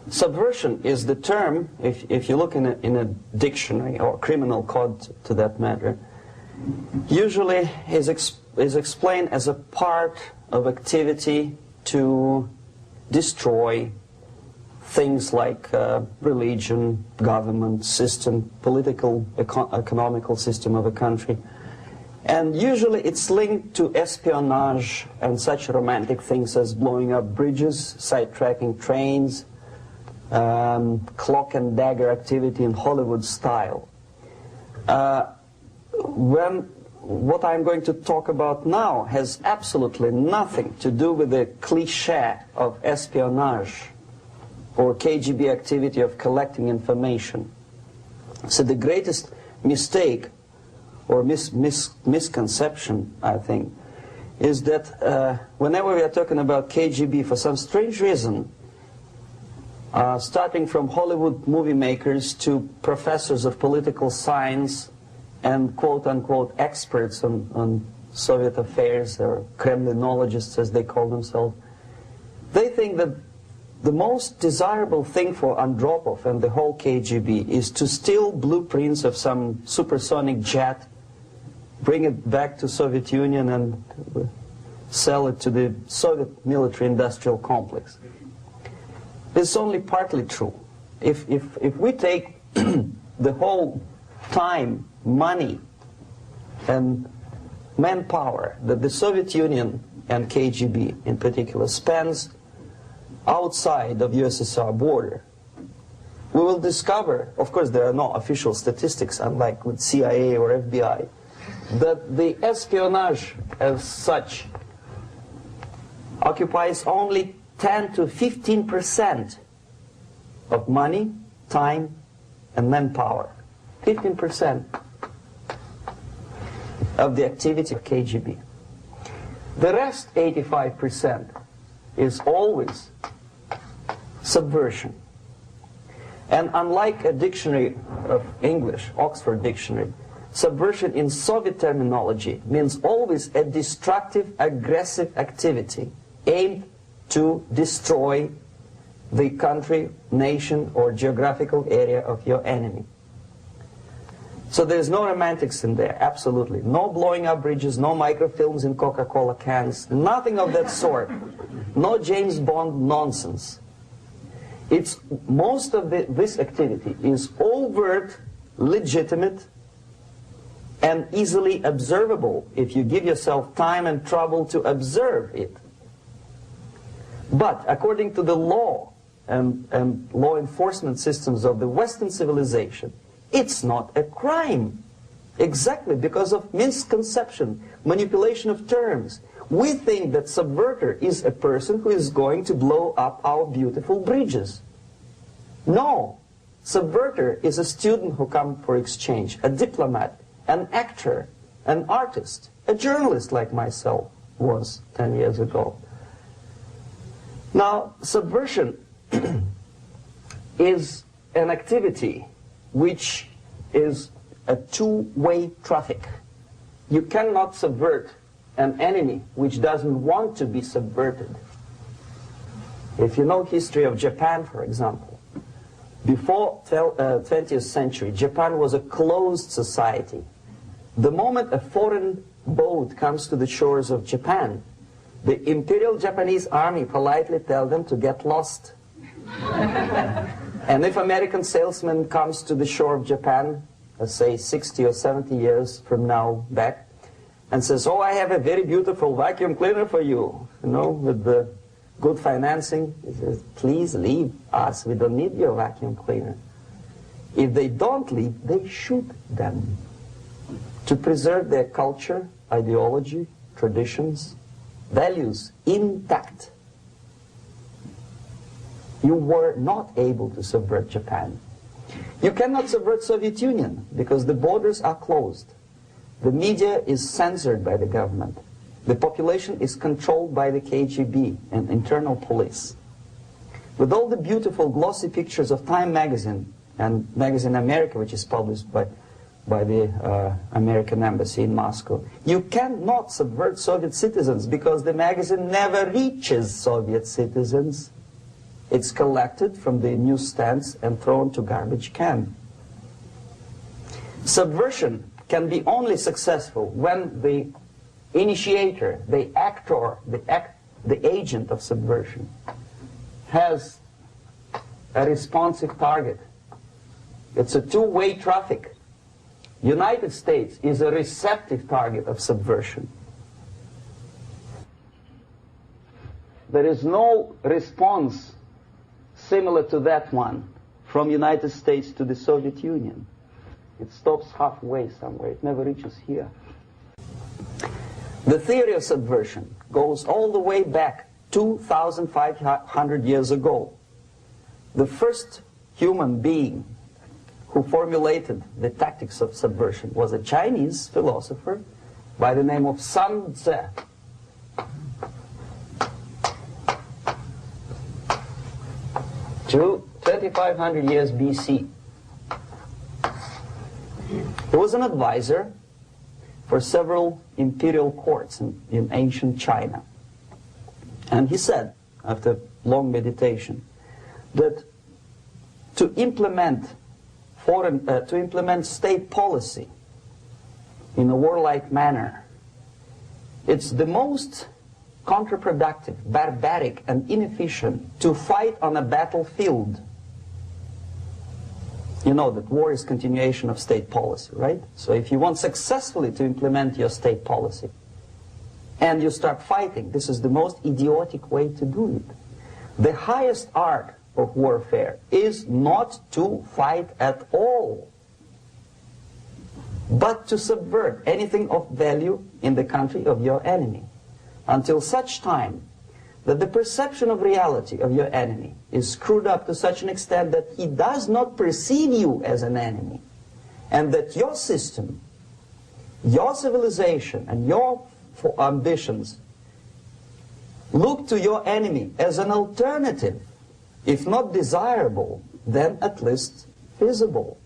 Subversion is the term, if you look in a dictionary or criminal code to that matter, usually is explained as a part of activity to destroy things like religion, government, system, political, economical system of a country. And usually it's linked to espionage and such romantic things as blowing up bridges, sidetracking trains, cloak and dagger activity in Hollywood style. What I'm going to talk about now has absolutely nothing to do with the cliché of espionage or KGB activity of collecting information. So the greatest mistake or misconception, I think, is that whenever we are talking about KGB, for some strange reason, starting from Hollywood movie makers to professors of political science and quote-unquote experts on Soviet affairs, or Kremlinologists as they call themselves, they think that the most desirable thing for Andropov and the whole KGB is to steal blueprints of some supersonic jet, bring it back to Soviet Union and sell it to the Soviet military-industrial complex. It's only partly true. If we take the whole time, money, and manpower that the Soviet Union and KGB in particular spends outside of USSR border, we will discover, of course there are no official statistics unlike with CIA or FBI, that the espionage as such occupies only 10 to 15% of money, time, and manpower. 15% of the activity of KGB. The rest, 85%, is always subversion. And unlike a dictionary of English, Oxford Dictionary, subversion in Soviet terminology means always a destructive, aggressive activity aimed to destroy the country, nation, or geographical area of your enemy. So there's no romantics in there, absolutely. No blowing up bridges, no microfilms in Coca-Cola cans, nothing of that sort. No James Bond nonsense. It's most of this activity is overt, legitimate, and easily observable if you give yourself time and trouble to observe it. But according to the law and law enforcement systems of the Western civilization, it's not a crime. Exactly because of misconception, manipulation of terms. We think that subverter is a person who is going to blow up our beautiful bridges. No. Subverter is a student who comes for exchange, a diplomat, an actor, an artist, a journalist like myself was 10 years ago. Now, subversion is an activity which is a two-way traffic. You cannot subvert an enemy which doesn't want to be subverted. If you know history of Japan, for example, before 20th century, Japan was a closed society. The moment a foreign boat comes to the shores of Japan, the Imperial Japanese Army politely tells them to get lost. And if American salesman comes to the shore of Japan, let's say 60 or 70 years from now back, and says, oh, I have a very beautiful vacuum cleaner for you, with the good financing, he says, please leave us, we don't need your vacuum cleaner. If they don't leave, they shoot them to preserve their culture, ideology, traditions, values intact. You were not able to subvert Japan. You cannot subvert Soviet Union because the borders are closed. The media is censored by the government. The population is controlled by the KGB and internal police. With all the beautiful glossy pictures of Time magazine and Magazine America, which is published by the American Embassy in Moscow, you cannot subvert Soviet citizens because the magazine never reaches Soviet citizens. It's collected from the newsstands and thrown to garbage can. Subversion can be only successful when the initiator, the actor, the agent of subversion has a responsive target. It's a two-way traffic. United States is a receptive target of subversion. There is no response similar to that one from United States to the Soviet Union. It stops halfway somewhere. It never reaches here. The theory of subversion goes all the way back 2,500 years ago. The first human being who formulated the tactics of subversion was a Chinese philosopher by the name of Sun Tzu. 2,500 years BC. He was an advisor for several imperial courts in ancient China. And he said, after long meditation, that to implement state policy in a warlike manner, it's the most counterproductive, barbaric, and inefficient to fight on a battlefield. You know that war is continuation of state policy, right? So if you want successfully to implement your state policy and you start fighting, this is the most idiotic way to do it. The highest art of warfare is not to fight at all, but to subvert anything of value in the country of your enemy, until such time that the perception of reality of your enemy is screwed up to such an extent that he does not perceive you as an enemy, and that your system, your civilization, and your ambitions look to your enemy as an alternative, if not desirable, then at least feasible.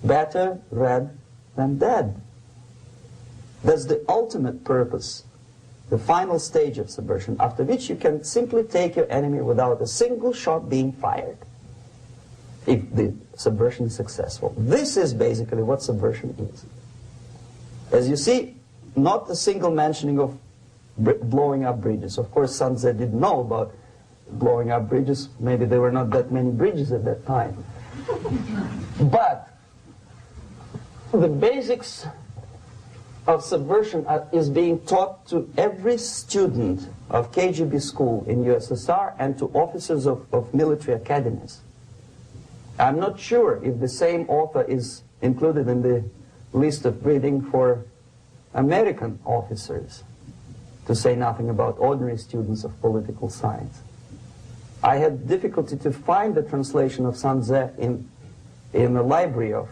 Better red than dead. That's the ultimate purpose, the final stage of subversion, after which you can simply take your enemy without a single shot being fired, if the subversion is successful. This is basically what subversion is. As you see, not a single mentioning of blowing up bridges. Of course, Sun Tzu didn't know about blowing up bridges. Maybe there were not that many bridges at that time. But the basics of subversion is being taught to every student of KGB school in USSR and to officers of military academies. I'm not sure if the same author is included in the list of reading for American officers, to say nothing about ordinary students of political science. I had difficulty to find the translation of Sun Tzu in the library of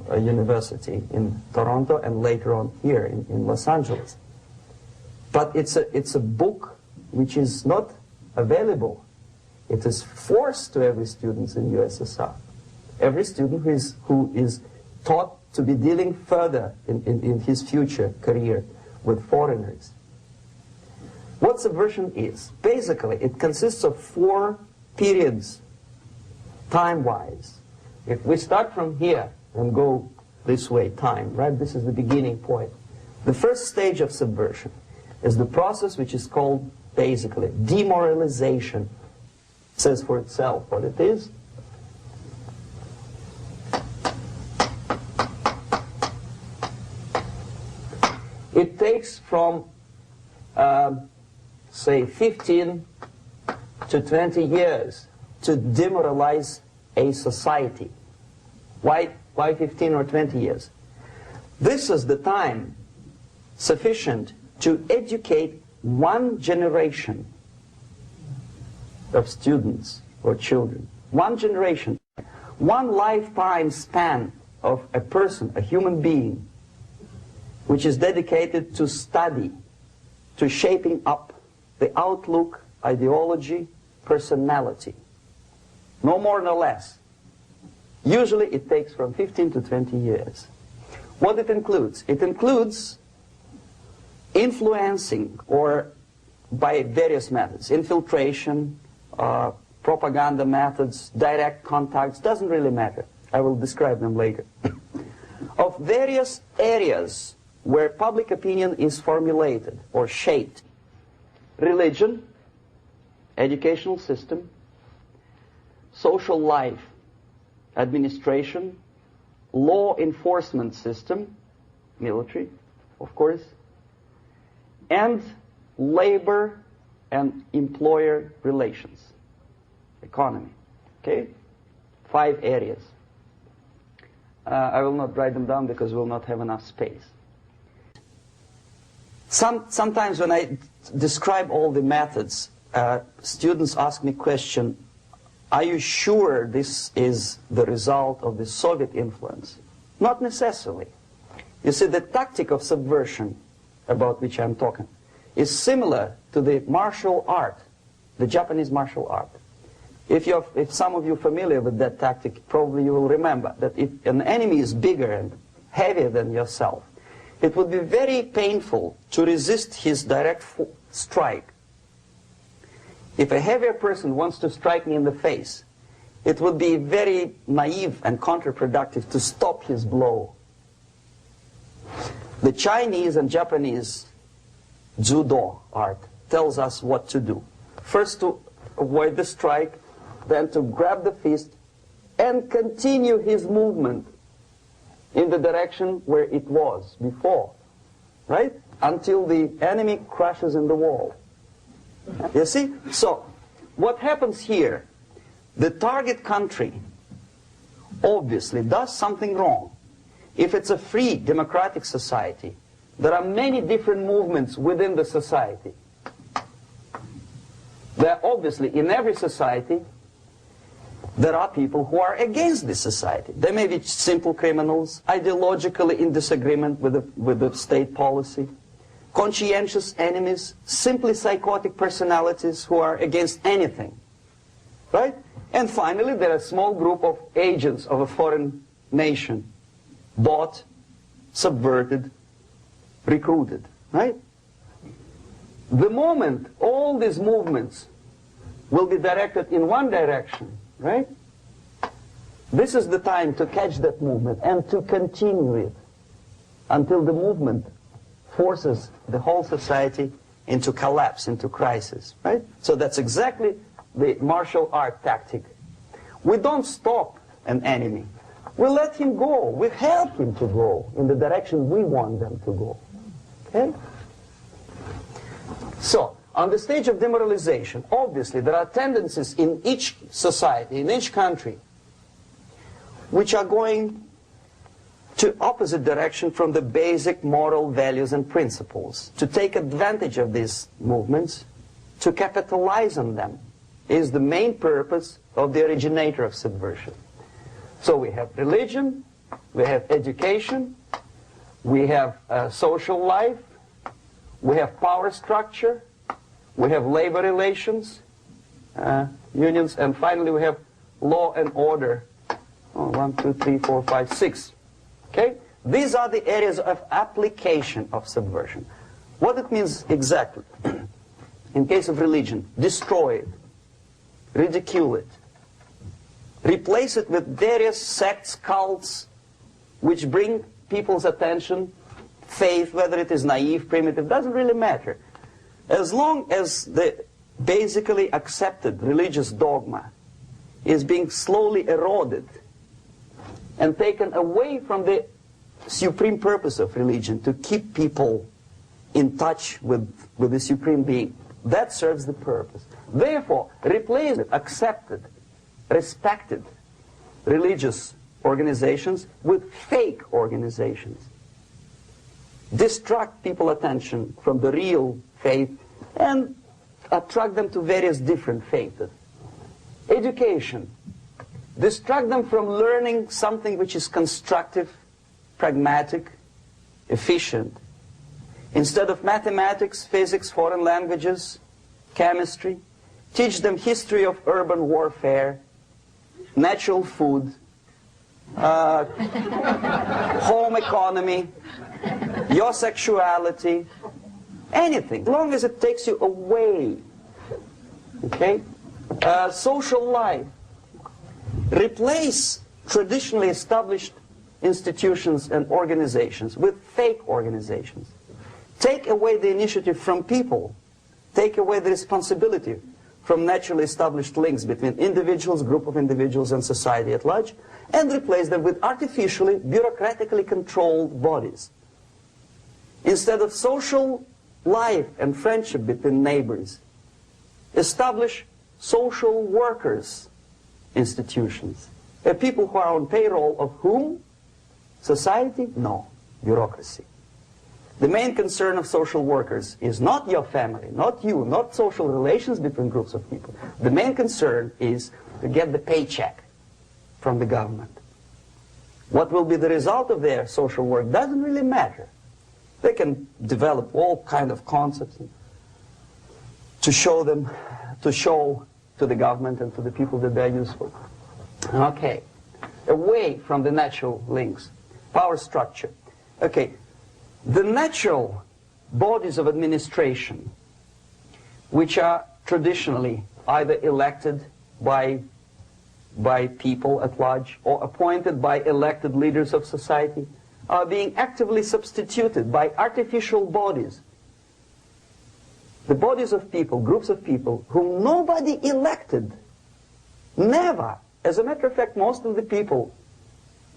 a university in Toronto and later on here in Los Angeles. But it's a book which is not available. It is forced to every student in USSR. Every student who is taught to be dealing further in his future career with foreigners. What subversion is? Basically, it consists of 4 periods, time-wise. If we start from here and go this way, time, right? This is the beginning point. The first stage of subversion is the process which is called, basically, demoralization. It says for itself what it is. It takes from, say, 15 to 20 years to demoralize a society. Why 15 or 20 years? This is the time sufficient to educate one generation of students or children. One generation. One lifetime span of a person, a human being, which is dedicated to study, to shaping up the outlook, ideology, personality. No more, no less. Usually it takes from 15 to 20 years. What it includes? It includes influencing, or by various methods, infiltration, propaganda methods, direct contacts, doesn't really matter. I will describe them later. Of various areas where public opinion is formulated or shaped. Religion, educational system, social life, administration, law enforcement system, military, of course, and labor and employer relations, economy. Okay? 5 areas. I will not write them down because we will not have enough space. Sometimes when I describe all the methods, students ask me question, are you sure this is the result of the Soviet influence? Not necessarily. You see, the tactic of subversion, about which I'm talking, is similar to the martial art, the Japanese martial art. If some of you are familiar with that tactic, probably you will remember that if an enemy is bigger and heavier than yourself, it would be very painful to resist his direct strike. If a heavier person wants to strike me in the face, it would be very naive and counterproductive to stop his blow. The Chinese and Japanese judo art tells us what to do. First to avoid the strike, then to grab the fist and continue his movement in the direction where it was before, right? Until the enemy crashes in the wall. You see? So, what happens here? The target country obviously does something wrong. If it's a free democratic society, there are many different movements within the society. There are obviously, in every society, there are people who are against this society. They may be simple criminals, ideologically in disagreement with the state policy, conscientious enemies, simply psychotic personalities who are against anything. Right? And finally, there are a small group of agents of a foreign nation, bought, subverted, recruited. Right? The moment all these movements will be directed in one direction, right? This is the time to catch that movement and to continue it until the movement forces the whole society into collapse, into crisis, right? So that's exactly the martial art tactic. We don't stop an enemy. We let him go. We help him to go in the direction we want them to go. Okay? So, on the stage of demoralization, obviously there are tendencies in each society, in each country, which are going to opposite direction from the basic moral values and principles. To take advantage of these movements, to capitalize on them, is the main purpose of the originator of subversion. So we have religion, we have education, we have social life, we have power structure, we have labor relations, unions, and finally we have law and order. 1, 2, 3, 4, 5, 6. Okay? These are the areas of application of subversion. What it means exactly? In case of religion, destroy it, ridicule it, replace it with various sects, cults, which bring people's attention, faith, whether it is naive, primitive, doesn't really matter. As long as the basically accepted religious dogma is being slowly eroded and taken away from the supreme purpose of religion, to keep people in touch with the supreme being, that serves the purpose. Therefore, replace it, accepted, respected religious organizations with fake organizations. Distract people's attention from the real faith and attract them to various different faiths. Education. Distract them from learning something which is constructive, pragmatic, efficient. Instead of mathematics, physics, foreign languages, chemistry, teach them history of urban warfare, natural food, home economy, your sexuality, anything, as long as it takes you away, okay, Social life. Replace traditionally established institutions and organizations with fake organizations. Take away the initiative from people. Take away the responsibility from naturally established links between individuals, group of individuals, and society at large, and replace them with artificially, bureaucratically controlled bodies. Instead of social life and friendship between neighbors, establish social workers institutions. People who are on payroll of whom? Society? No. Bureaucracy. The main concern of social workers is not your family, not you, not social relations between groups of people. The main concern is to get the paycheck from the government. What will be the result of their social work doesn't really matter. They can develop all kind of concepts to show to the government and to the people that they're useful. Okay. Away from the natural links. Power structure. Okay. The natural bodies of administration, which are traditionally either elected by people at large or appointed by elected leaders of society, are being actively substituted by artificial bodies. The bodies of people, groups of people, whom nobody elected. Never. As a matter of fact, most of the people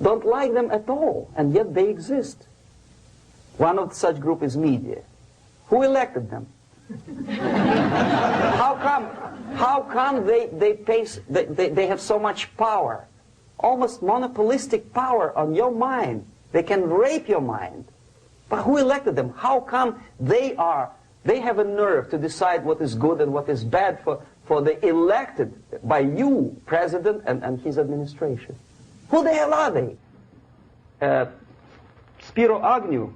don't like them at all, and yet they exist. One of such group is media. Who elected them? How come they have so much power? Almost monopolistic power on your mind. They can rape your mind. But who elected them? How come they have a nerve to decide what is good and what is bad for the elected by you, president, and his administration? Who the hell are they? Spiro Agnew,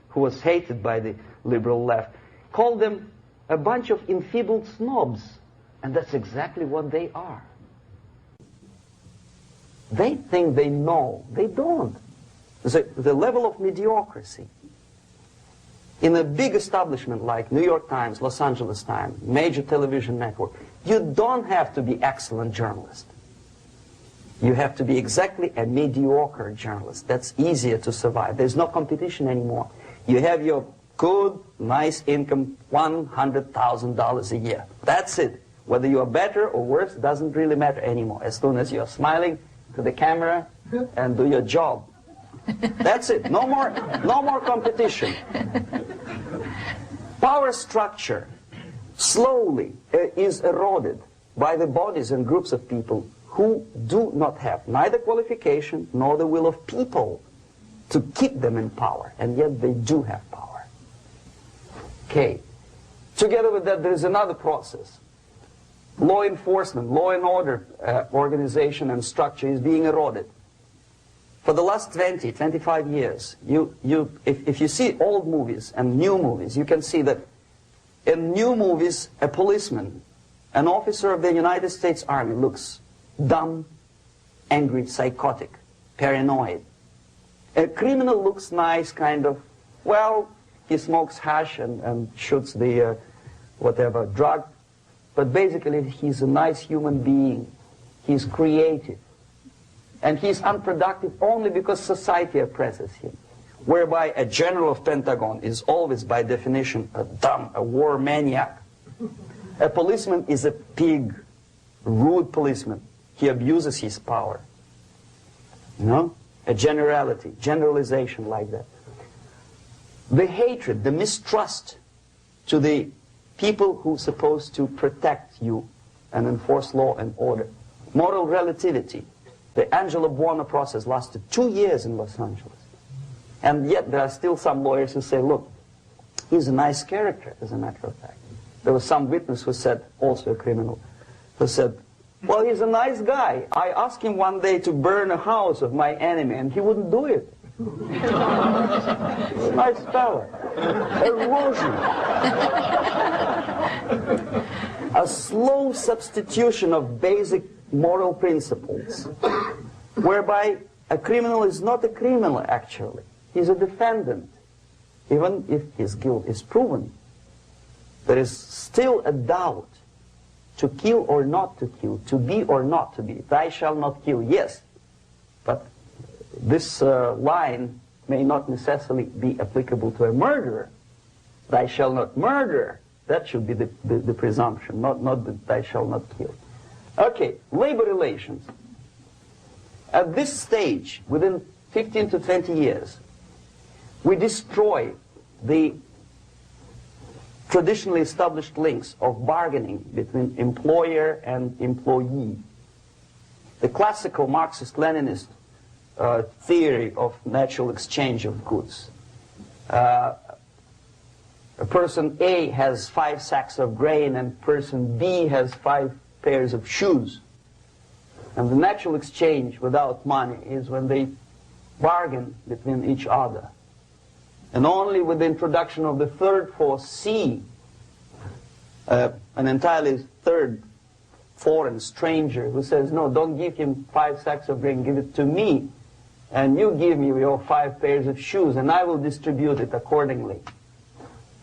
who was hated by the liberal left, called them a bunch of enfeebled snobs. And that's exactly what they are. They think they know. They don't. The level of mediocrity. In a big establishment like New York Times, Los Angeles Times, major television network, you don't have to be excellent journalist. You have to be exactly a mediocre journalist. That's easier to survive. There's no competition anymore. You have your good, nice income, $100,000 a year. That's it. Whether you are better or worse doesn't really matter anymore. As soon as you're smiling to the camera and do your job. That's it. No more competition. Power structure slowly is eroded by the bodies and groups of people who do not have neither qualification nor the will of people to keep them in power, and yet they do have power. Okay. Together with that, there is another process. Law enforcement, law and order organization and structure is being eroded. For the last 20, 25 years, if you see old movies and new movies, you can see that in new movies, a policeman, an officer of the United States Army looks dumb, angry, psychotic, paranoid. A criminal looks nice, kind of, well, he smokes hash and shoots the whatever drug, but basically he's a nice human being. He's creative. And he's unproductive only because society oppresses him. Whereby a general of Pentagon is always, by definition, a war maniac. A policeman is a pig, rude policeman. He abuses his power. You know? A generalization like that. The hatred, the mistrust to the people who are supposed to protect you and enforce law and order. Moral relativity. The Angelo Buono process lasted 2 years in Los Angeles. And yet there are still some lawyers who say, look, he's a nice character, as a matter of fact. There was some witness who said, also a criminal, who said, well, he's a nice guy. I asked him one day to burn a house of my enemy, and he wouldn't do it. He's a nice fellow. Erosion. A slow substitution of basic moral principles, whereby a criminal is not a criminal, actually. He's a defendant. Even if his guilt is proven, there is still a doubt to kill or not to kill, to be or not to be. Thou shalt not kill, yes, but this line may not necessarily be applicable to a murderer. Thou shalt not murder. That should be the presumption, not that thou shalt not kill. Okay, labor relations. At this stage, within 15 to 20 years, we destroy the traditionally established links of bargaining between employer and employee. The classical Marxist-Leninist theory of natural exchange of goods. A person A has 5 sacks of grain and person B has 5 pairs of shoes. And the natural exchange without money is when they bargain between each other. And only with the introduction of the third force, C, an entirely third foreign stranger who says, no, don't give him 5 sacks of grain, give it to me, and you give me your 5 pairs of shoes, and I will distribute it accordingly,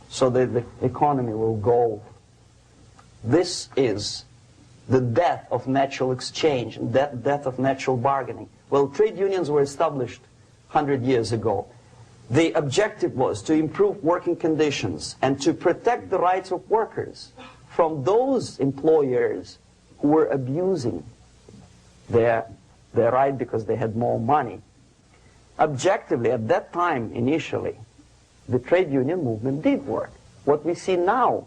so that the economy will go. This is the death of natural exchange, death of natural bargaining. Well, trade unions were established 100 years ago. The objective was to improve working conditions and to protect the rights of workers from those employers who were abusing their right because they had more money. Objectively, at that time, initially, the trade union movement did work. What we see now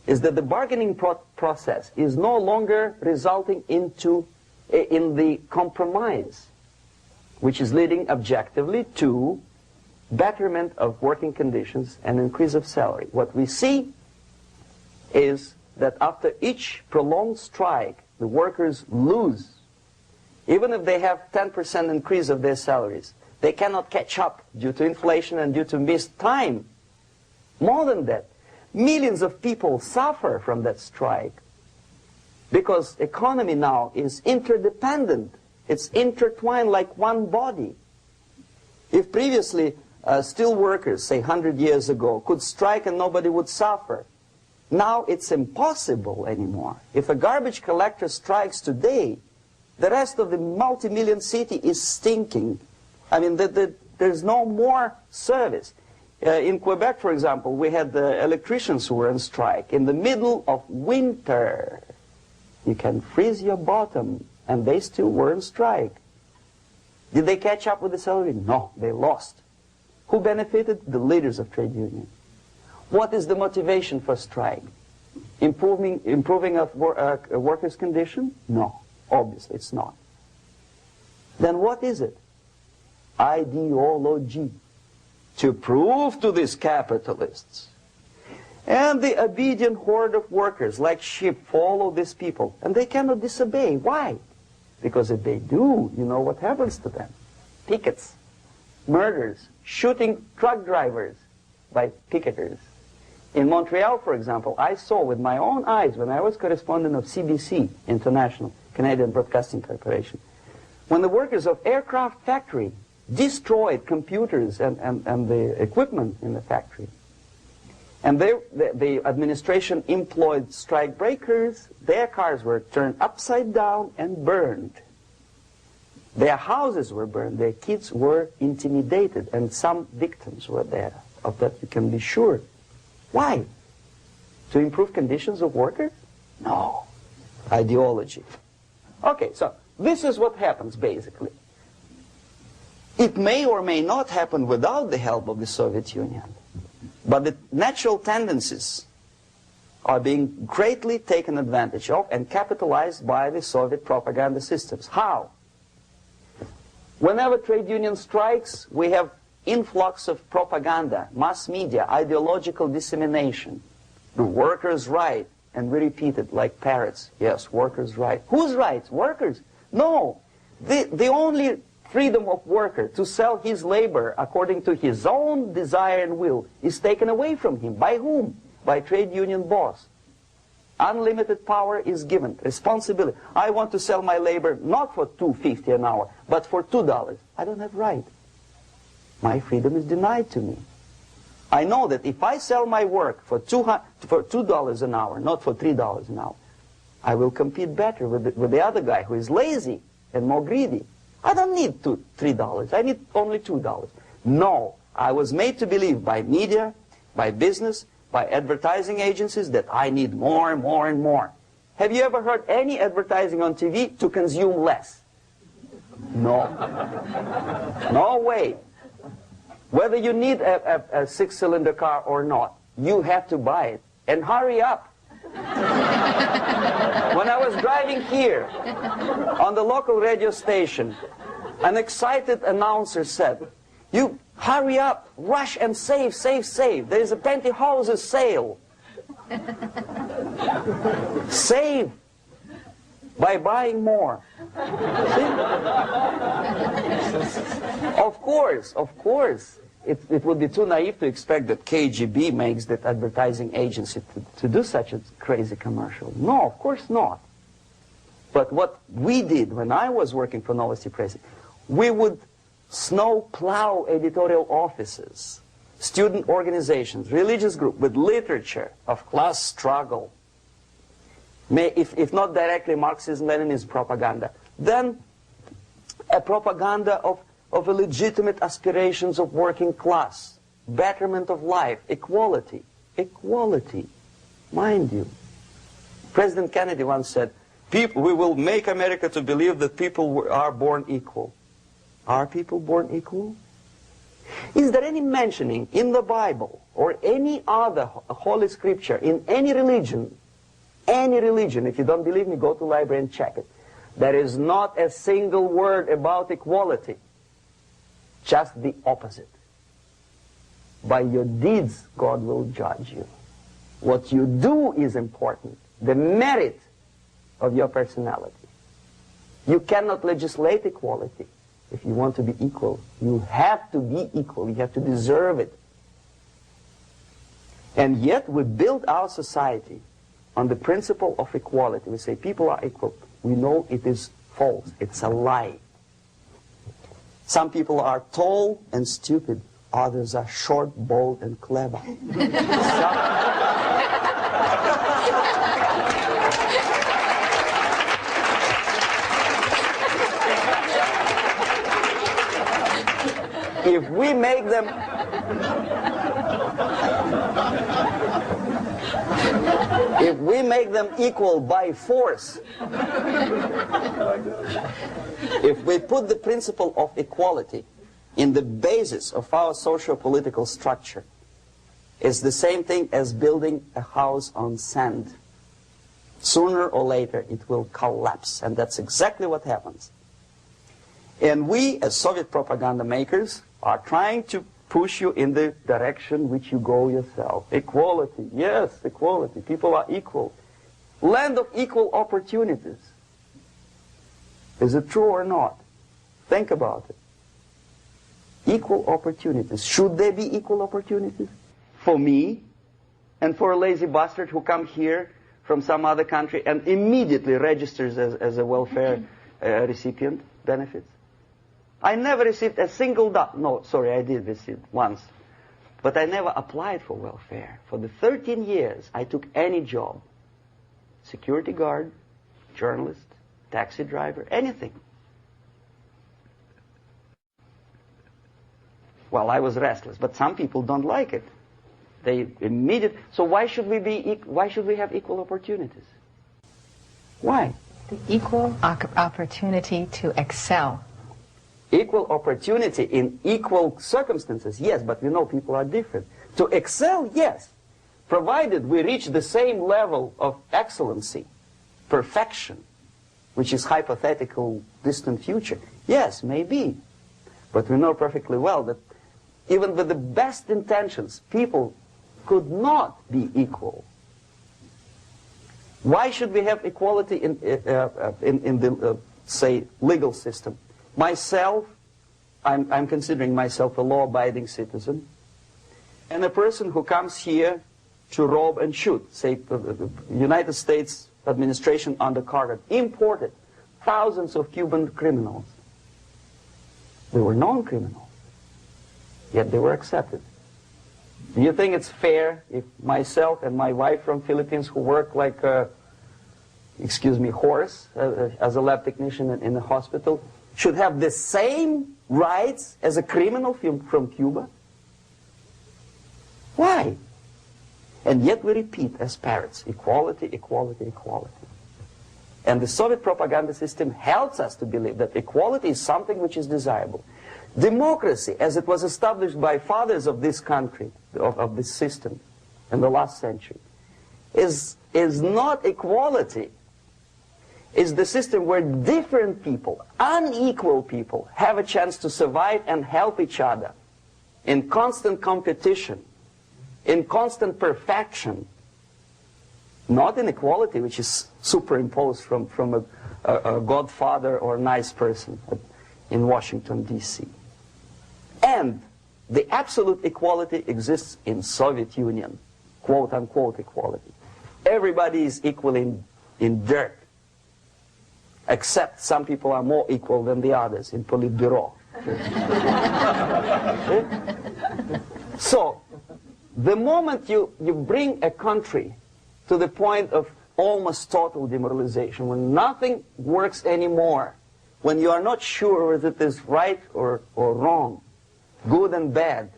is that the bargaining process is no longer resulting in the compromise, which is leading objectively to betterment of working conditions and increase of salary. What we see is that after each prolonged strike, the workers lose. Even if they have 10% increase of their salaries, they cannot catch up due to inflation and due to missed time. More than that, millions of people suffer from that strike because economy now is interdependent. It's intertwined like one body. If previously steel workers, say 100 years ago, could strike and nobody would suffer, now it's impossible anymore. If a garbage collector strikes today, the rest of the multi-million city is stinking. I mean, there's no more service. In Quebec, for example, we had the electricians who were on strike in the middle of winter. You can freeze your bottom, and they still were on strike. Did they catch up with the salary? No, they lost. Who benefited? The leaders of trade unions. What is the motivation for strike? Improving of a workers' condition? No, obviously it's not. Then what is it? Ideology. To prove to these capitalists. And the obedient horde of workers, like sheep, follow these people. And they cannot disobey. Why? Because if they do, you know what happens to them. Pickets, murders, shooting truck drivers by picketers. In Montreal, for example, I saw with my own eyes when I was correspondent of CBC International, Canadian Broadcasting Corporation, when the workers of aircraft factory destroyed computers and the equipment in the factory. And the administration employed strike breakers. Their cars were turned upside down and burned. Their houses were burned. Their kids were intimidated. And some victims were there. Of that you can be sure. Why? To improve conditions of workers? No. Ideology. Okay, so this is what happens basically. It may or may not happen without the help of the Soviet Union. But the natural tendencies are being greatly taken advantage of and capitalized by the Soviet propaganda systems. How? Whenever trade union strikes, we have influx of propaganda, mass media, ideological dissemination. The workers' right, and we repeat it like parrots. Yes, workers' right. Whose rights? Workers? No. The only freedom of worker to sell his labor according to his own desire and will is taken away from him. By whom? By trade union boss. Unlimited power is given. Responsibility. I want to sell my labor not for $2.50 an hour, but for $2. I don't have right. My freedom is denied to me. I know that if I sell my work for $2 an hour, not for $3 an hour, I will compete better with the other guy who is lazy and more greedy. I don't need $3. I need only $2. No, I was made to believe by media, by business, by advertising agencies that I need more and more and more. Have you ever heard any advertising on TV to consume less? No. No way. Whether you need a six-cylinder car or not, you have to buy it. And hurry up. When I was driving here, on the local radio station, an excited announcer said, "You hurry up, rush and save, save, save. There is a pantyhose sale." Save by buying more. See? Of course. It would be too naive to expect that KGB makes that advertising agency to do such a crazy commercial. No, of course not. But what we did when I was working for Novosti Press, we would snow plow editorial offices, student organizations, religious groups with literature of class struggle. If not directly Marxism-Leninism propaganda, then a propaganda of legitimate aspirations of working class, betterment of life, equality. Equality, mind you. President Kennedy once said, we will make America to believe that people are born equal. Are people born equal? Is there any mentioning in the Bible or any other holy scripture in any religion, if you don't believe me, go to the library and check it. There is not a single word about equality. Just the opposite. By your deeds, God will judge you. What you do is important. The merit of your personality. You cannot legislate equality. If you want to be equal, you have to be equal. You have to deserve it. And yet we build our society on the principle of equality. We say people are equal. We know it is false. It's a lie. Some people are tall and stupid. Others are short, bold, and clever. If we make them equal by force, if we put the principle of equality in the basis of our socio-political structure, it's the same thing as building a house on sand. Sooner or later it will collapse, and that's exactly what happens. And we, as Soviet propaganda makers, are trying to push you in the direction which you go yourself. Equality, yes, equality. People are equal. Land of equal opportunities. Is it true or not? Think about it. Equal opportunities. Should there be equal opportunities? For me and for a lazy bastard who comes here from some other country and immediately registers as a welfare recipient benefits? I never received a single dollar. No, sorry, I did receive once. But I never applied for welfare. For the 13 years, I took any job. Security guard, journalist, taxi driver, anything. Well, I was restless, but some people don't like it. They immediately. So why should we have equal opportunities? Why? The equal opportunity to excel. Equal opportunity in equal circumstances, yes, but we know people are different. To excel, yes, provided we reach the same level of excellency, perfection, which is hypothetical, distant future. Yes, maybe. But we know perfectly well that even with the best intentions, people could not be equal. Why should we have equality in the, say, legal system? Myself, I'm considering myself a law-abiding citizen, and a person who comes here to rob and shoot, say, the United States administration under Carter, imported thousands of Cuban criminals. They were non-criminals, yet they were accepted. Do you think it's fair if myself and my wife from Philippines, who work like excuse me, horse as a lab technician in a hospital should have the same rights as a criminal from Cuba? Why? And yet we repeat as parrots, equality, equality, equality. And the Soviet propaganda system helps us to believe that equality is something which is desirable. Democracy, as it was established by fathers of this country, of this system in the last century, is not equality. It's the system where different people, unequal people, have a chance to survive and help each other in constant competition, in constant perfection, not in equality, which is superimposed from a godfather or nice person in Washington, D.C. And the absolute equality exists in Soviet Union, quote-unquote equality. Everybody is equal in dirt, except some people are more equal than the others in Politburo. So, the moment you bring a country to the point of almost total demoralization, when nothing works anymore, when you are not sure whether it is right or wrong, good and bad,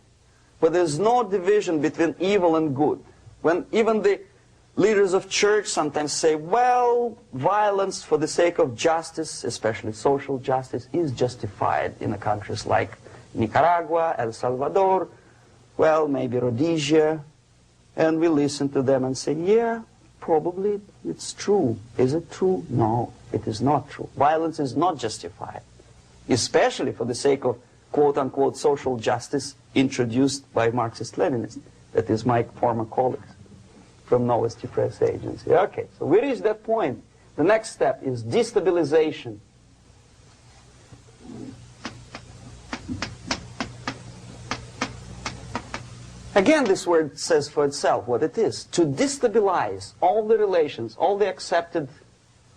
but there's no division between evil and good, when even the leaders of church sometimes say, well, violence for the sake of justice, especially social justice, is justified in the countries like Nicaragua, El Salvador, well, maybe Rhodesia, and we listen to them and say, yeah, probably it's true. Is it true? No, it is not true. Violence is not justified, especially for the sake of quote-unquote social justice introduced by Marxist-Leninists, that is my former colleagues from Novosti Press Agency. Okay, so we reached that point. The next step is destabilization. Again, this word says for itself what it is. To destabilize all the relations, all the accepted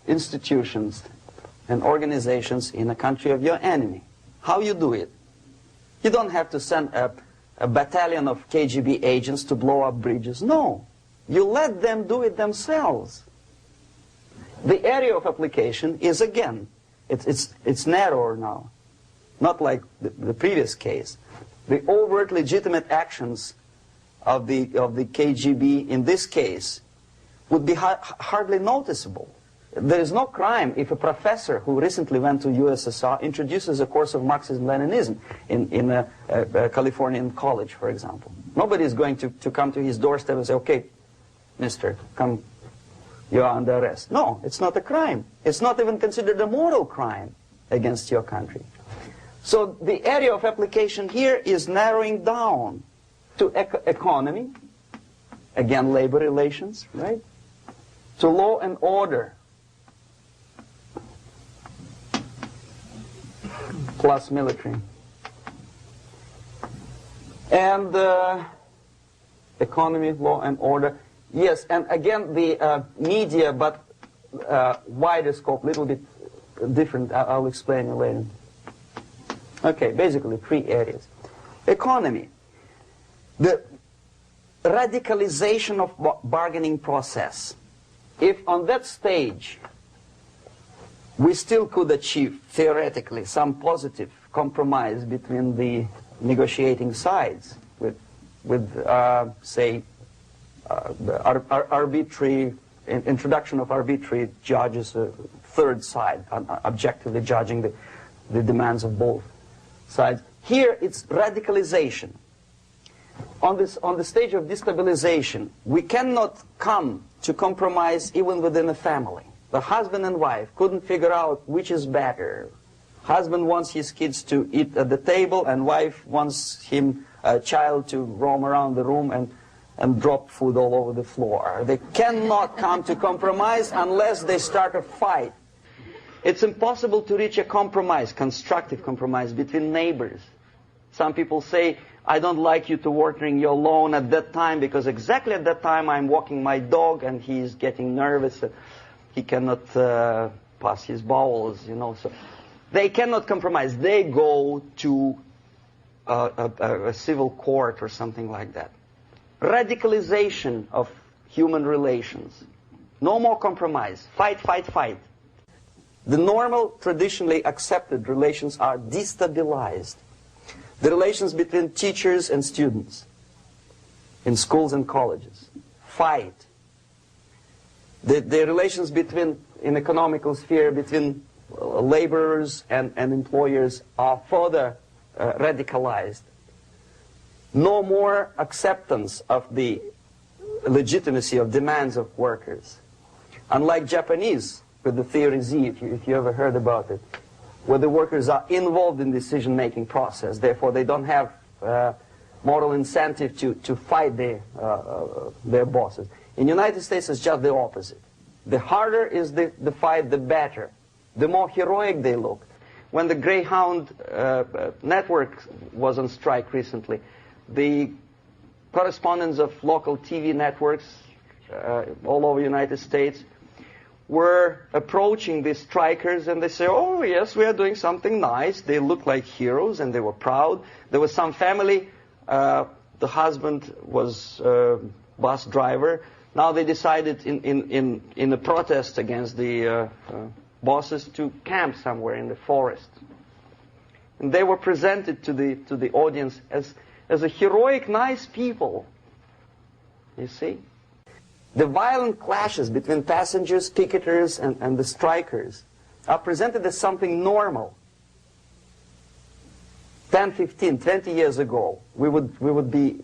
institutions and organizations in a country of your enemy. How you do it? You don't have to send a battalion of KGB agents to blow up bridges. No. You let them do it themselves. The area of application is, again, it's narrower now. Not like the previous case. The overt legitimate actions of the KGB in this case would be hardly noticeable. There is no crime if a professor who recently went to USSR introduces a course of Marxism-Leninism in a Californian college, for example. Nobody is going to come to his doorstep and say, okay, mister, come, you are under arrest. No, it's not a crime. It's not even considered a moral crime against your country. So the area of application here is narrowing down to economy, again labor relations, right? To law and order, plus military. And economy, law and order. Yes, and again the media, but wider scope, little bit different. I'll explain it later. Okay, basically 3 areas. Economy. The radicalization of bargaining process. If on that stage we still could achieve, theoretically, some positive compromise between the negotiating sides with say, arbitrary, introduction of arbitrary judges, a third side, objectively judging the demands of both sides. Here it's radicalization. On the stage of destabilization, we cannot come to compromise even within a family. The husband and wife couldn't figure out which is better. Husband wants his kids to eat at the table, and wife wants a child to roam around the room and drop food all over the floor. They cannot come to compromise unless they start a fight. It's impossible to reach a compromise, constructive compromise, between neighbors. Some people say, I don't like you to watering your lawn at that time because exactly at that time I'm walking my dog and he's getting nervous. He cannot pass his bowels, you know. So they cannot compromise. They go to a civil court or something like that. Radicalization of human relations. No more compromise. Fight, fight, fight. The normal, traditionally accepted relations are destabilized. The relations between teachers and students in schools and colleges. Fight. The relations between, in economical sphere, between laborers and employers are further radicalized. No more acceptance of the legitimacy of demands of workers. Unlike Japanese, with the theory Z, if you ever heard about it, where the workers are involved in decision-making process, therefore they don't have moral incentive to fight their bosses. In the United States, it's just the opposite. The harder is the fight, the better. The more heroic they look. When the Greyhound network was on strike recently, the correspondents of local TV networks all over the United States were approaching the strikers, and they say, oh yes, we are doing something nice. They looked like heroes and they were proud. There was some family, the husband was a bus driver. Now they decided in a protest against the bosses to camp somewhere in the forest. And they were presented to the audience as a heroic, nice people. You see? The violent clashes between passengers, picketers, and the strikers are presented as something normal. 10, 15, 20 years ago, we would be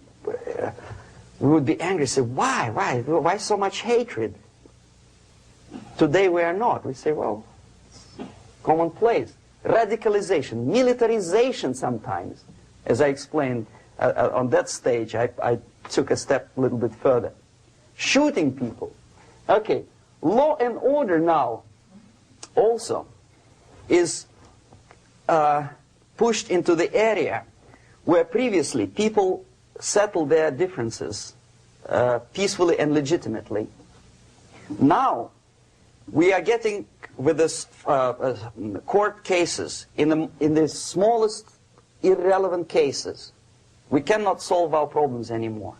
angry, say, why so much hatred? Today we are not. We say, well, it's commonplace. Radicalization, militarization sometimes. As I explained on that stage, I took a step a little bit further. Shooting people. Okay, law and order now also is pushed into the area where previously people settled their differences peacefully and legitimately. Now we are getting with this court cases in the smallest irrelevant cases. We cannot solve our problems anymore.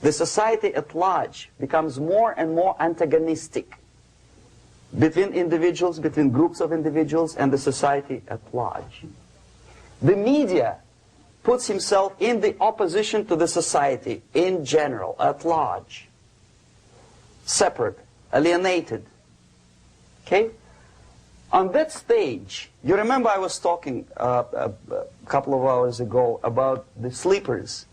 The society at large becomes more and more antagonistic between individuals, between groups of individuals, and the society at large. The media puts himself in the opposition to the society in general, at large. Separate, alienated. Okay? On that stage, you remember I was talking a couple of hours ago about the sleepers.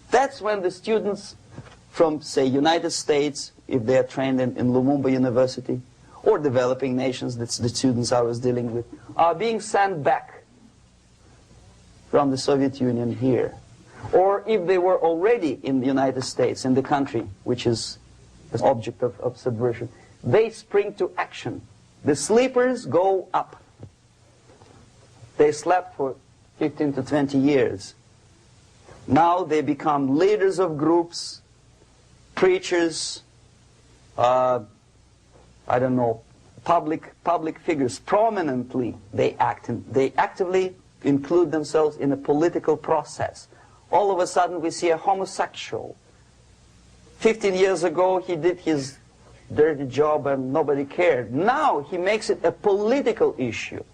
That's when the students from, say, United States, if they are trained in Lumumba University, or developing nations, that's the students I was dealing with, are being sent back from the Soviet Union here. Or if they were already in the United States, in the country which is the object of subversion, they spring to action. The sleepers go up. They slept for 15 to 20 years. Now they become leaders of groups, preachers, I don't know, public figures. Prominently they actively include themselves in a political process. All of a sudden we see a homosexual. 15 years ago he did his dirty job and nobody cared. Now he makes it a political issue.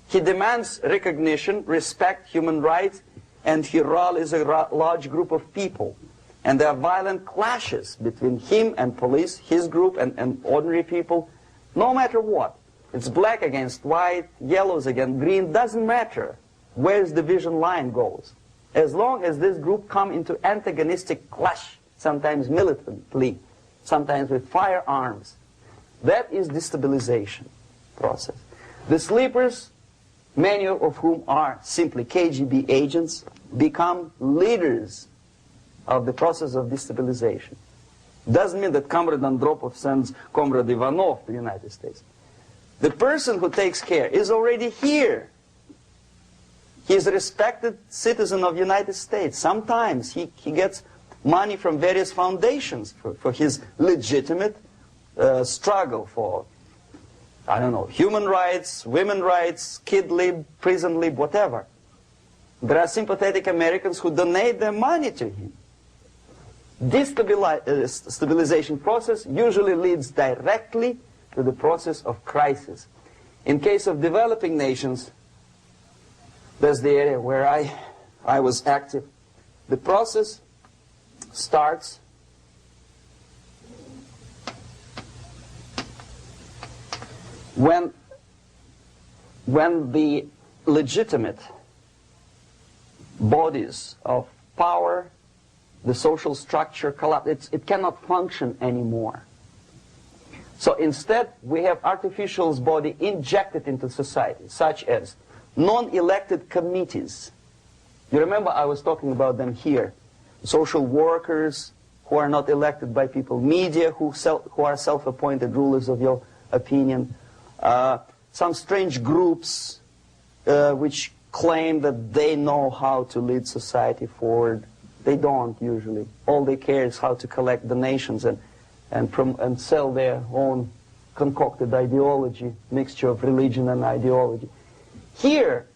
He demands recognition, respect, human rights, and he rallies a large group of people. And there are violent clashes between him and police, his group and ordinary people, no matter what. It's black against white, yellows against green, doesn't matter where the division line goes. As long as this group come into antagonistic clash, sometimes militantly, sometimes with firearms, that is destabilization process. The sleepers, many of whom are simply KGB agents, become leaders of the process of destabilization. Doesn't mean that Comrade Andropov sends Comrade Ivanov to the United States. The person who takes care is already here. He is a respected citizen of the United States. Sometimes he gets money from various foundations for his legitimate struggle for, I don't know, human rights, women's rights, kid lib, prison lib, whatever. There are sympathetic Americans who donate their money to him. Destabilization process usually leads directly to the process of crisis. In case of developing nations, that's the area where I was active. The process starts when the legitimate bodies of power, the social structure collapse. It cannot function anymore. So instead, we have artificial body injected into society, such as non-elected committees. You remember I was talking about them here. Social workers who are not elected by people, media who are self-appointed rulers of your opinion, some strange groups which claim that they know how to lead society forward. They don't usually. All they care is how to collect donations and sell their own concocted ideology, mixture of religion and ideology. Here,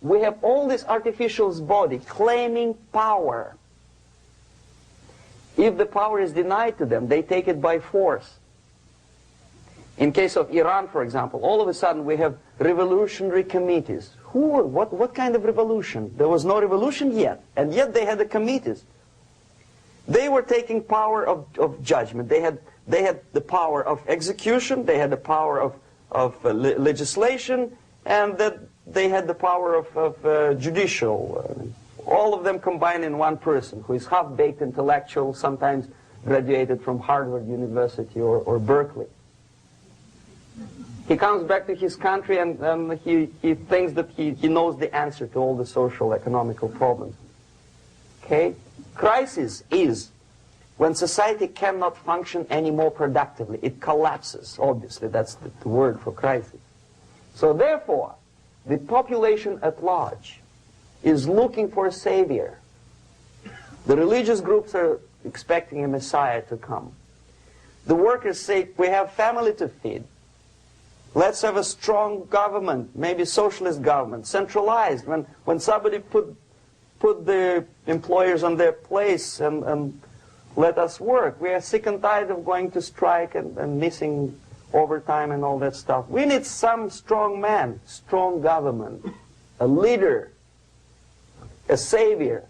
we have all this artificial body claiming power. If the power is denied to them, they take it by force. In case of Iran, for example, all of a sudden we have revolutionary committees. What kind of revolution? There was no revolution yet, and yet they had the committees. They were taking power of judgment. They had the power of execution, they had the power of legislation, and that they had the power of judicial. All of them combined in one person, who is half-baked intellectual, sometimes graduated from Harvard University or Berkeley. He comes back to his country and he thinks that he knows the answer to all the social, economical problems. Okay? Crisis is when society cannot function anymore productively. It collapses, obviously. That's the word for crisis. So therefore, the population at large is looking for a savior. The religious groups are expecting a Messiah to come. The workers say, we have family to feed. Let's have a strong government, maybe socialist government, centralized. When somebody put the employers on their place and let us work. We are sick and tired of going to strike and missing overtime and all that stuff. We need some strong man, strong government, a leader, a savior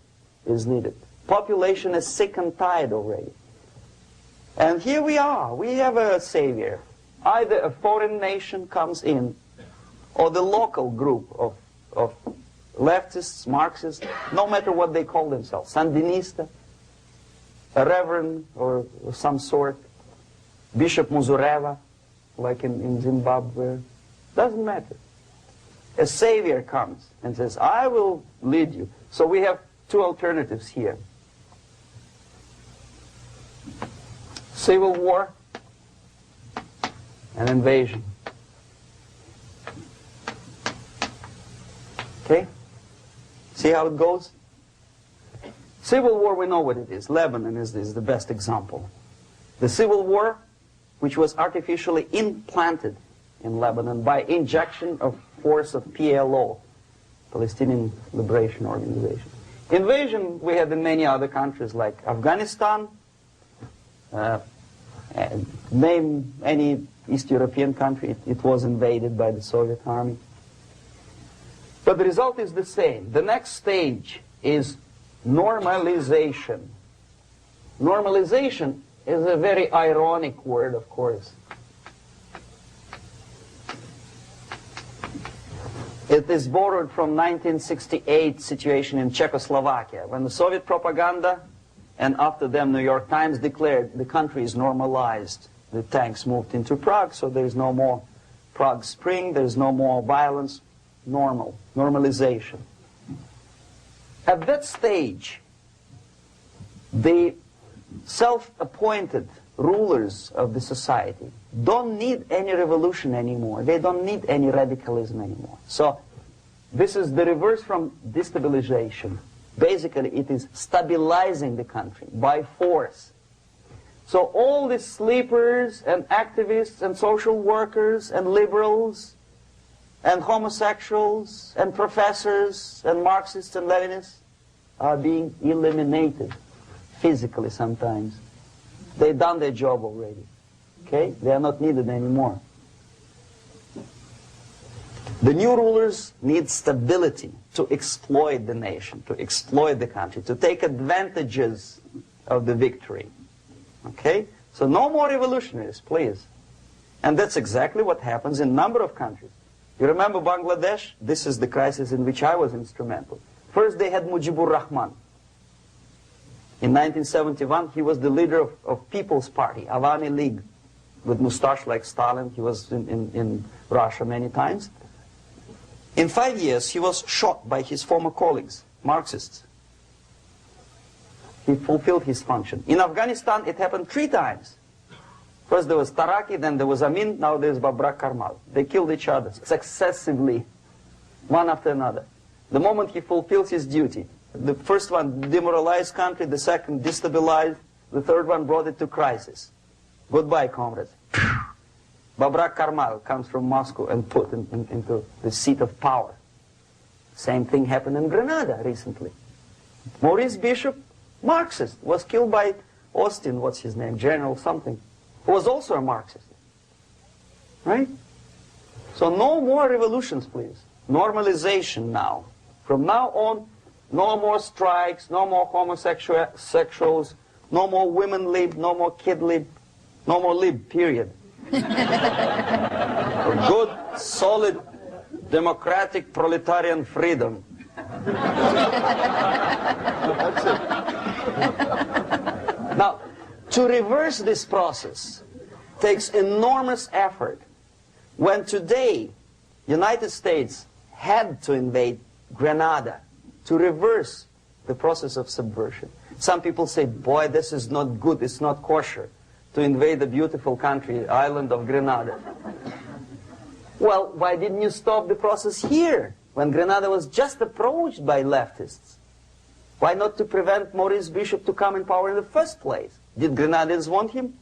is needed. Population is sick and tired already. And here we are. We have a savior. Either a foreign nation comes in, or the local group of leftists, Marxists, no matter what they call themselves, Sandinista, a reverend or some sort, Bishop Muzureva, like in Zimbabwe, doesn't matter. A savior comes and says, I will lead you. So we have two alternatives here. Civil war and invasion. Okay? See how it goes? Civil war, we know what it is. Lebanon is the best example. The civil war, which was artificially implanted in Lebanon by injection of force of PLO, Palestinian Liberation Organization. Invasion we had in many other countries like Afghanistan, name any East European country, it was invaded by the Soviet army. But the result is the same. The next stage is normalization. Normalization is a very ironic word, of course. It is borrowed from 1968 situation in Czechoslovakia, when the Soviet propaganda and after them New York Times declared the country is normalized. The tanks moved into Prague, so there is no more Prague Spring, there is no more violence. Normalization. At that stage, the self-appointed rulers of the society don't need any revolution anymore. They don't need any radicalism anymore. So this is the reverse from destabilization. Basically, it is stabilizing the country by force. So all these sleepers and activists and social workers and liberals and homosexuals and professors and Marxists and Leninists are being eliminated. physically sometimes. They've done their job already. Okay? They are not needed anymore. The new rulers need stability to exploit the nation, to exploit the country, to take advantages of the victory. Okay? So no more revolutionaries, please. And that's exactly what happens in a number of countries. You remember Bangladesh? This is the crisis in which I was instrumental. First they had Mujibur Rahman. In 1971, he was the leader of People's Party, Awami League, with mustache like Stalin. He was in Russia many times. In 5 years, he was shot by his former colleagues, Marxists. He fulfilled his function. In Afghanistan, it happened 3 times. First there was Taraki, then there was Amin, now there's Babrak Karmal. They killed each other successively, one after another. The moment he fulfills his duty, the first one demoralized country, the second destabilized, the third one brought it to crisis. Goodbye, comrades. Babrak Karmal comes from Moscow and put into the seat of power. Same thing happened in Grenada recently. Maurice Bishop, Marxist, was killed by Austin, what's his name, General something, who was also a Marxist. Right? So no more revolutions, please. Normalization now. From now on, no more strikes, no more homosexuals, no more women lib, no more kid lib, no more lib, period. A good, solid, democratic, proletarian freedom. That's it. Now, to reverse this process takes enormous effort. When today, United States had to invade Grenada to reverse the process of subversion. Some people say, boy, this is not good, it's not kosher to invade the beautiful country, island of Grenada. Well, why didn't you stop the process here, when Grenada was just approached by leftists? Why not to prevent Maurice Bishop to come in power in the first place? Did Grenadians want him?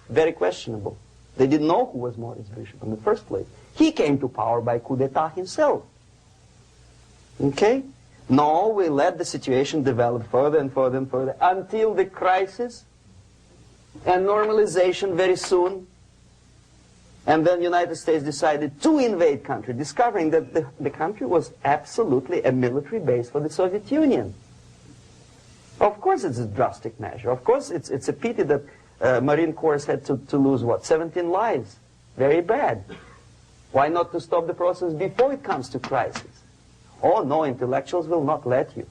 Very questionable. They didn't know who was Maurice Bishop in the first place. He came to power by coup d'etat himself. Okay? No, we let the situation develop further and further and further until the crisis and normalization very soon. And then the United States decided to invade country, discovering that the country was absolutely a military base for the Soviet Union. Of course it's a drastic measure. Of course it's a pity that Marine Corps had to lose, what, 17 lives. Very bad. Why not to stop the process before it comes to crisis? Oh no, intellectuals will not let you.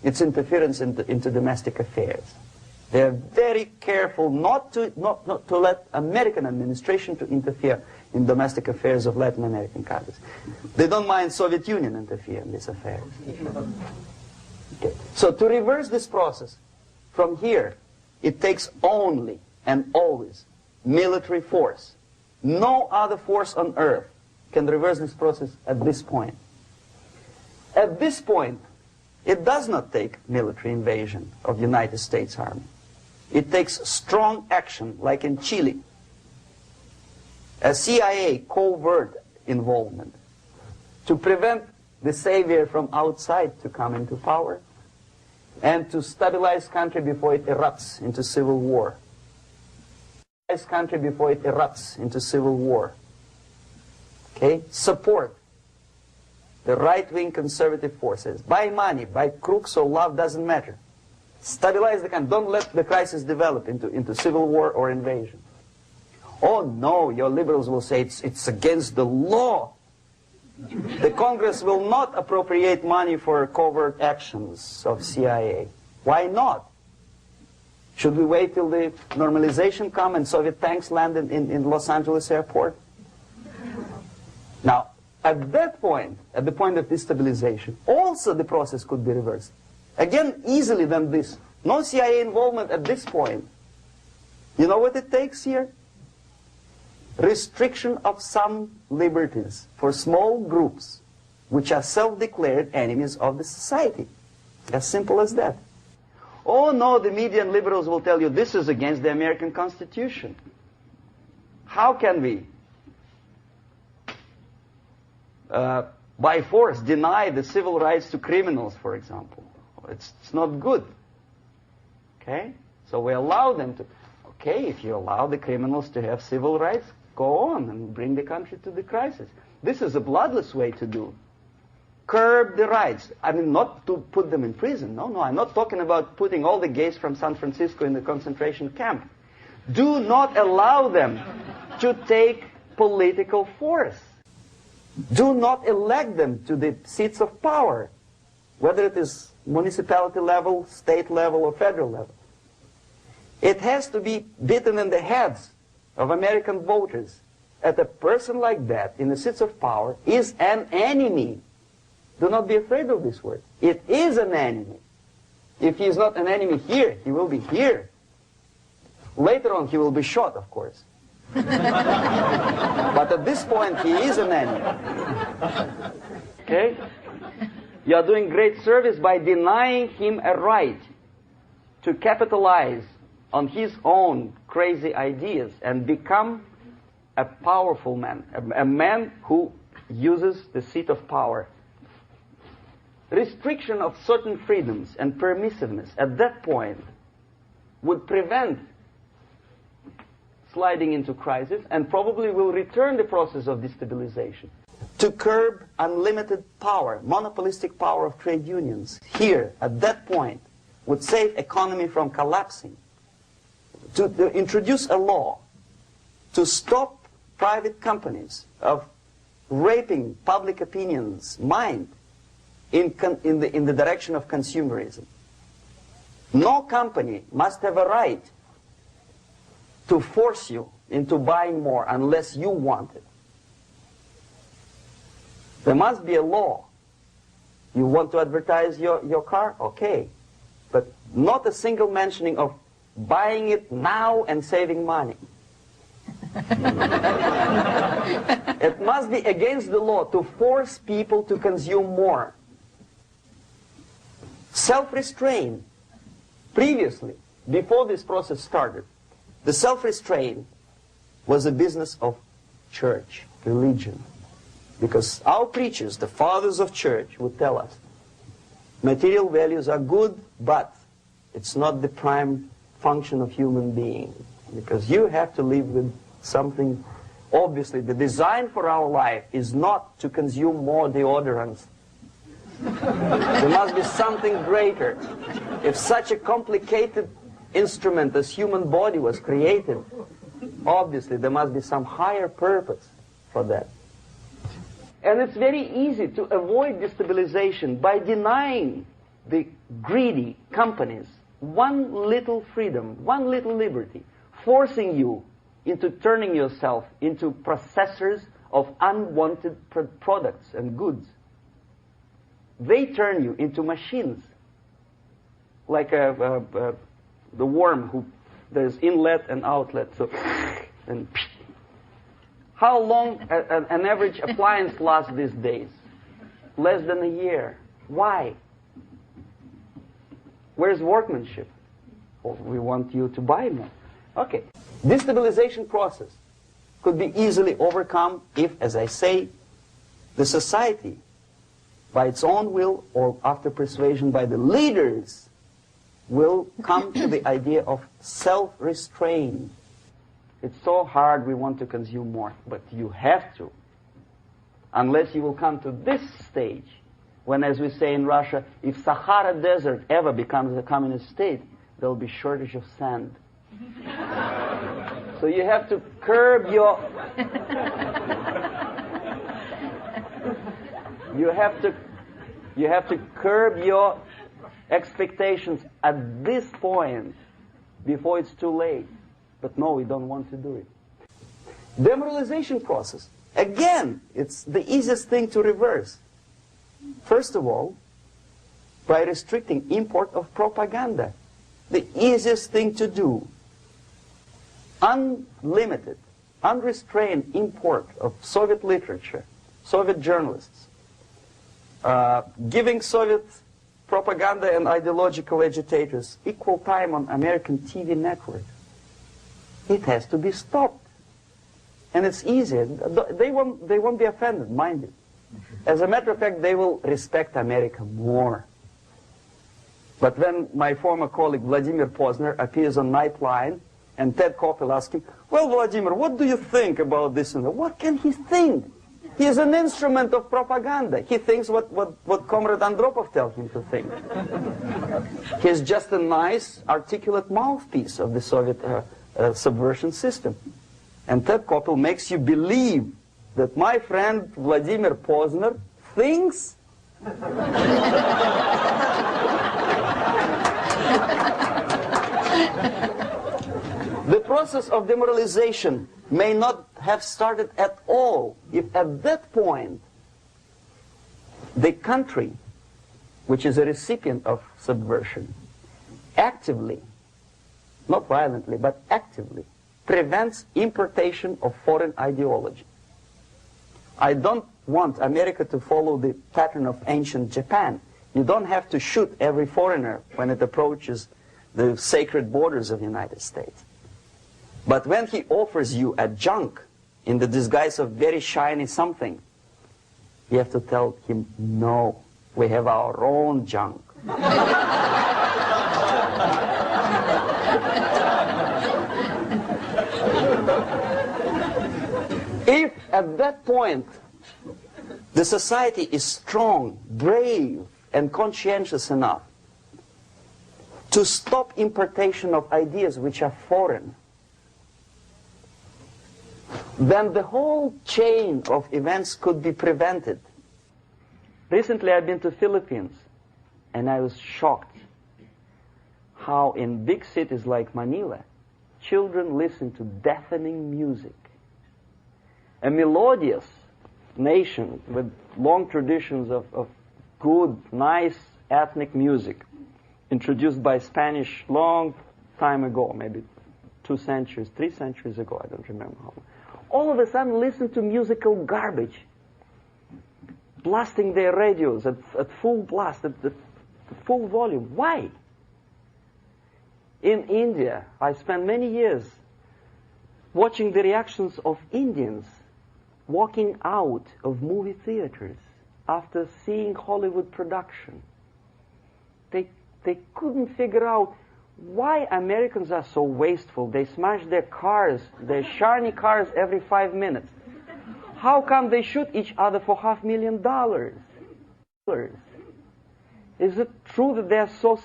It's interference into domestic affairs. They're very careful not to let American administration to interfere in domestic affairs of Latin American countries. They don't mind Soviet Union interfere in these affairs. Okay. So to reverse this process, from here, it takes only and always military force. No other force on earth can reverse this process at this point. At this point, it does not take military invasion of the United States Army. It takes strong action, like in Chile. A CIA covert involvement to prevent the savior from outside to come into power and to stabilize country before it erupts into civil war. Stabilize country before it erupts into civil war. Okay? Support the right-wing conservative forces. By money, by crooks or love, doesn't matter. Stabilize the country. Don't let the crisis develop into civil war or invasion. Oh no, your liberals will say it's against the law. The Congress will not appropriate money for covert actions of CIA. Why not? Should we wait till the normalization come and Soviet tanks land in Los Angeles airport? Now, at that point, at the point of destabilization, also the process could be reversed. Again, easily than this. No CIA involvement at this point. You know what it takes here? Restriction of some liberties for small groups which are self-declared enemies of the society. As simple as that. Oh no, the media and liberals will tell you this is against the American Constitution. How can we, by force, deny the civil rights to criminals, for example? It's not good. Okay? So we allow them to, okay, if you allow the criminals to have civil rights, go on and bring the country to the crisis. This is a bloodless way to do. Curb the rights. I mean, not to put them in prison. No, I'm not talking about putting all the gays from San Francisco in the concentration camp. Do not allow them to take political force. Do not elect them to the seats of power, whether it is municipality level, state level, or federal level. It has to be beaten in the heads of American voters that a person like that in the seats of power is an enemy. Do not be afraid of this word. It is an enemy. If he is not an enemy here, he will be here. Later on, he will be shot, of course. But at this point, he is an enemy. Okay? You are doing great service by denying him a right to capitalize on his own crazy ideas and become a powerful man, a man who uses the seat of power. Restriction of certain freedoms and permissiveness at that point would prevent sliding into crisis and probably will return the process of destabilization. To curb unlimited power, monopolistic power of trade unions, here, at that point, would save economy from collapsing. To introduce a law to stop private companies of raping public opinion's mind in the direction of consumerism. No company must have a right to force you into buying more unless you want it. There must be a law. You want to advertise your car? Okay. But not a single mentioning of buying it now and saving money. It must be against the law to force people to consume more. Self-restraint. Previously, before this process started, the self-restraint was a business of church, religion. Because our preachers, the fathers of church, would tell us, material values are good, but it's not the prime function of human being. Because you have to live with something. Obviously, the design for our life is not to consume more deodorants. There must be something greater. If such a complicated instrument as human body was created, obviously there must be some higher purpose for that. And it's very easy to avoid destabilization by denying the greedy companies one little freedom, one little liberty, forcing you into turning yourself into processors of unwanted products and goods. They turn you into machines, like the worm who there's inlet and outlet. So, and how long an average appliance lasts these days? Less than a year. Why? Where's workmanship? Oh, we want you to buy more. Okay. Destabilization process could be easily overcome if, as I say, the society, by its own will or after persuasion by the leaders, will come to the idea of self-restraint. It's so hard, we want to consume more, but you have to. Unless you will come to this stage, when, as we say in Russia, if Sahara Desert ever becomes a communist state, there will be shortage of sand. So you have to curb your... You have to curb your expectations at this point before it's too late. But no, we don't want to do it. Demoralization process. Again, it's the easiest thing to reverse. First of all, by restricting import of propaganda. The easiest thing to do. Unlimited, unrestrained import of Soviet literature, Soviet journalists, giving Soviet propaganda and ideological agitators equal time on American TV network. It has to be stopped. And it's easy. They won't be offended, mind you. As a matter of fact, they will respect America more. But when my former colleague Vladimir Posner appears on Nightline, and Ted Koppel asks him, well, Vladimir, what do you think about this? And what can he think? He is an instrument of propaganda. He thinks what Comrade Andropov tells him to think. He is just a nice, articulate mouthpiece of the Soviet subversion system. And Ted Koppel makes you believe that my friend Vladimir Posner thinks the process of demoralization may not have started at all if at that point the country, which is a recipient of subversion, actively, not violently, but actively, prevents importation of foreign ideology. I don't want America to follow the pattern of ancient Japan. You don't have to shoot every foreigner when it approaches the sacred borders of the United States. But when he offers you a junk in the disguise of very shiny something, you have to tell him, no, we have our own junk. If at that point the society is strong, brave, and conscientious enough to stop importation of ideas which are foreign, then the whole chain of events could be prevented. Recently I've been to Philippines, and I was shocked how in big cities like Manila, children listen to deafening music. A melodious nation with long traditions of good, nice ethnic music, introduced by Spanish long time ago, maybe 2 centuries, 3 centuries ago, I don't remember how long. All of a sudden listen to musical garbage, blasting their radios at full blast, at full volume. Why? In India, I spent many years watching the reactions of Indians walking out of movie theaters after seeing Hollywood production. They couldn't figure out why Americans are so wasteful. They smash their cars, their shiny cars, every 5 minutes. How come they shoot each other for $500,000? Is it true that they're so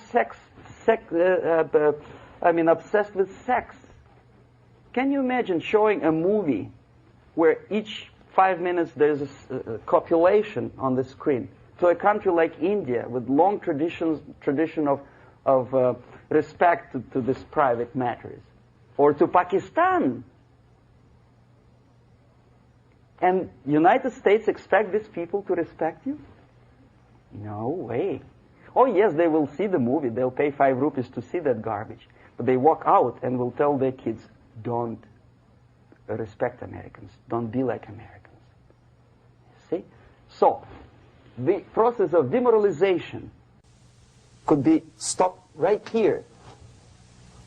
obsessed with sex? Can you imagine showing a movie where each 5 minutes there's a copulation on the screen to a country like India with long tradition of respect to these private matters, or to Pakistan? And United States expect these people to respect you? No way. Oh yes, they will see the movie, they'll pay 5 rupees to see that garbage, but they walk out and will tell their kids, don't respect Americans, don't be like Americans. See? So, the process of demoralization could be stopped right here,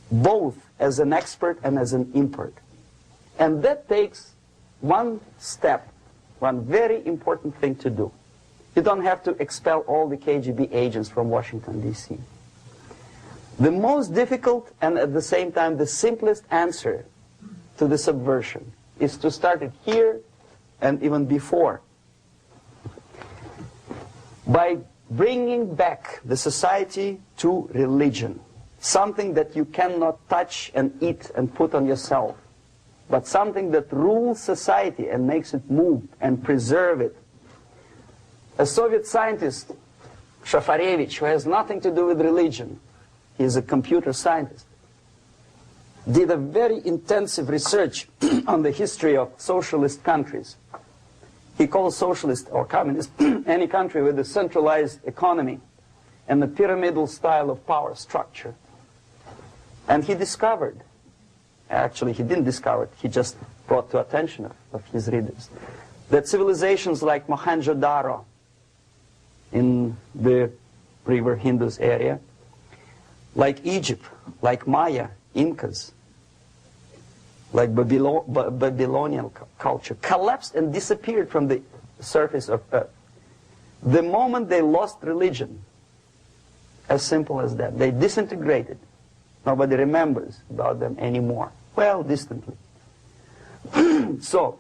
both as an expert and as an import. And that takes one step, one very important thing to do. You don't have to expel all the KGB agents from Washington, D.C. The most difficult and at the same time the simplest answer to the subversion is to start it here and even before, by bringing back the society to religion, something that you cannot touch and eat and put on yourself, but something that rules society and makes it move and preserve it. A Soviet scientist, Shafarevich, who has nothing to do with religion, he is a computer scientist, did a very intensive research on the history of socialist countries. He calls socialist or communist any country with a centralized economy and a pyramidal style of power structure. And he discovered, actually he didn't discover it, he just brought to attention of his readers, that civilizations like Mohenjo-Daro in the river Indus area, like Egypt, like Maya, Incas, like Babylonian culture, collapsed and disappeared from the surface of Earth. The moment they lost religion, As simple as that. They disintegrated. Nobody remembers about them anymore. Well, distantly. So,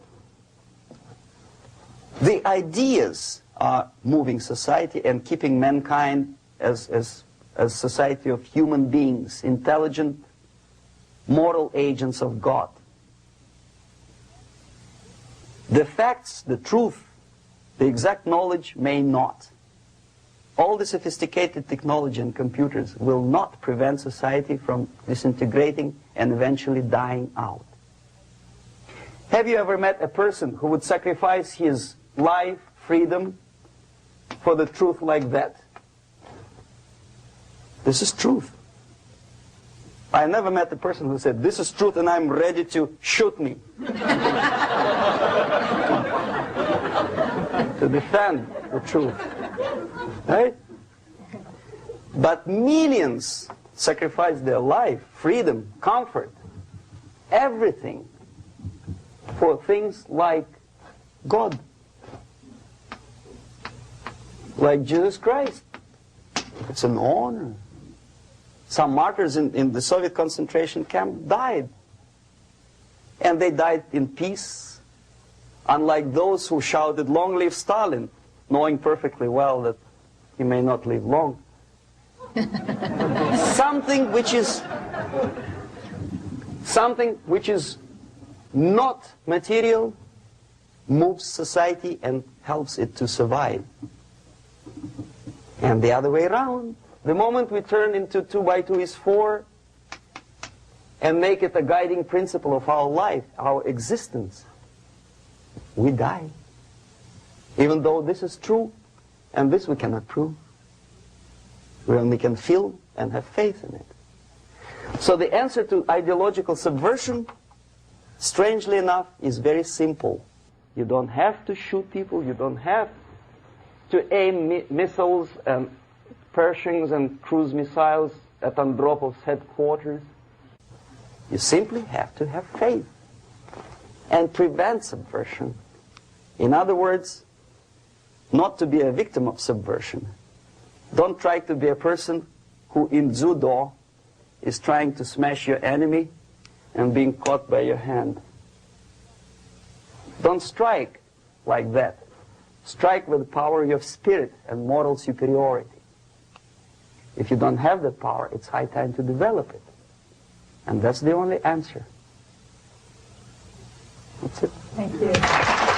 the ideas are moving society and keeping mankind as a society of human beings, intelligent, moral agents of God. The facts, the truth, the exact knowledge may not. All the sophisticated technology and computers will not prevent society from disintegrating and eventually dying out. Have you ever met a person who would sacrifice his life, freedom, for the truth like that? This is truth. I never met a person who said, this is truth and I'm ready to shoot me. To defend the truth. Right? But millions sacrifice their life, freedom, comfort, everything for things like God. Like Jesus Christ. It's an honor. Some martyrs in the Soviet concentration camp died. And they died in peace. Unlike those who shouted, "Long live Stalin," knowing perfectly well that he may not live long. Something which is not material moves society and helps it to survive. And the other way around. The moment we turn into 2 by 2 is 4 and make it a guiding principle of our life, our existence, we die. Even though this is true, and this we cannot prove. We only can feel and have faith in it. So the answer to ideological subversion, strangely enough, is very simple. You don't have to shoot people, you don't have to aim missiles and Pershings and cruise missiles at Andropov's headquarters. You simply have to have faith and prevent subversion. In other words, not to be a victim of subversion. Don't try to be a person who in judo is trying to smash your enemy and being caught by your hand. Don't strike like that. Strike with the power of spirit and moral superiority. If you don't have that power, it's high time to develop it. And that's the only answer. That's it. Thank you.